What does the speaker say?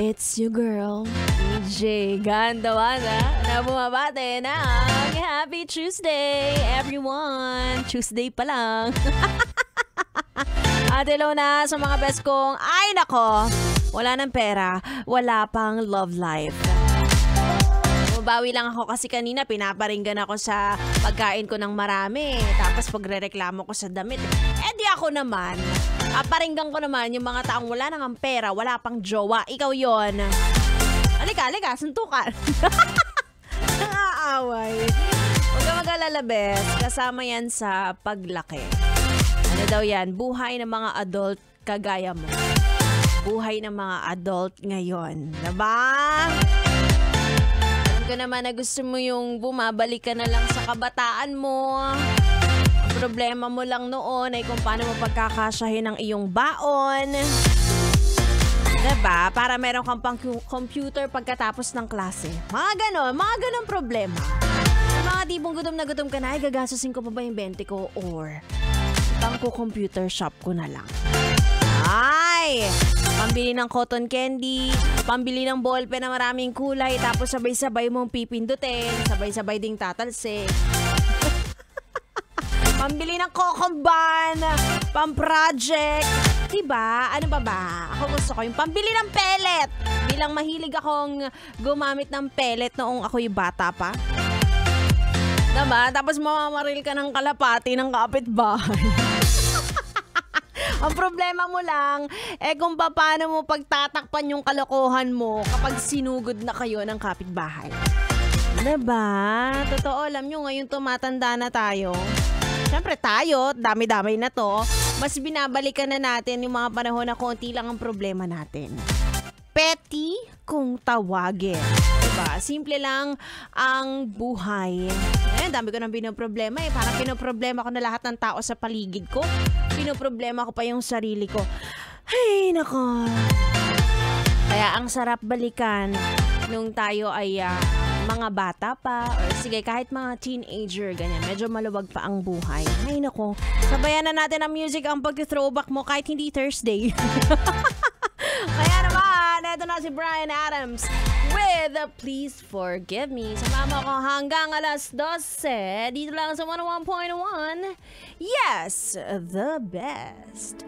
It's your girl, EJ Gandawana, na bumabate ng Happy Tuesday, everyone! Tuesday pa lang. At hello na sa mga best kong, ay nako, wala ng pera, wala pang love life. Bawi lang ako kasi kanina pinaparinggan ako sa pagkain ko ng marami. Tapos pagrereklamo ko sa damit. Eh di ako naman. Paringgan ko naman yung mga taong wala nang pera, wala pang jowa. Ikaw yon. Alika, suntukan. Naaaway. Huwag ka mag-alala, bes. Kasama yan sa paglaki. Ano daw yan? Buhay ng mga adult kagaya mo. Buhay ng mga adult ngayon. Diba? Ko naman na gusto mo yung bumabalik ka na lang sa kabataan mo. Ang problema mo lang noon ay kung paano mo pagkakasyahin ang iyong baon. Diba? Para meron kang pang computer pagkatapos ng klase. Mga ganon problema. Mga tipong gutom na gutom ka na, ay gagastusin ko pa ba yung 20 ko or pang computer shop ko na lang. Ay! Pambili ng cotton candy, pambili ng ballpen na maraming kulay, tapos sabay-sabay mong pipindutin, sabay-sabay ding tatalsik. Pambili ng kokomban, pang-project. Diba? Ano ba? Ako gusto ko yung pambili ng pellet. Bilang mahilig akong gumamit ng pellet noong ako'y bata pa. Diba? Tapos mamamaril ka ng kalapati ng kapitbahay. Ang problema mo lang, kung paano mo pagtatakpan yung kalokohan mo kapag sinugod na kayo ng kapitbahay. Diba? Totoo, alam nyo, ngayon tumatanda na tayo. Siyempre tayo, dami-dami na to, mas binabalikan na natin yung mga panahon na konti lang ang problema natin. Petty kung tawagin. Diba? Simple lang ang buhay. Dami ko nang binoproblema eh. Parang pinoproblema ko na lahat ng tao sa paligid ko. Pinoproblema ko pa yung sarili ko. Ay, nako. Kaya ang sarap balikan nung tayo ay mga bata pa or sige kahit mga teenager, ganyan. Medyo maluwag pa ang buhay. Ay, nako. Sabayan na natin ang music, ang pag-throwback mo kahit hindi Thursday. Kaya naman, eto na si Bryan Adams with Please Forgive Me. Sumama ko hanggang alas 12 dito lang sa 101.1. Yes, the best.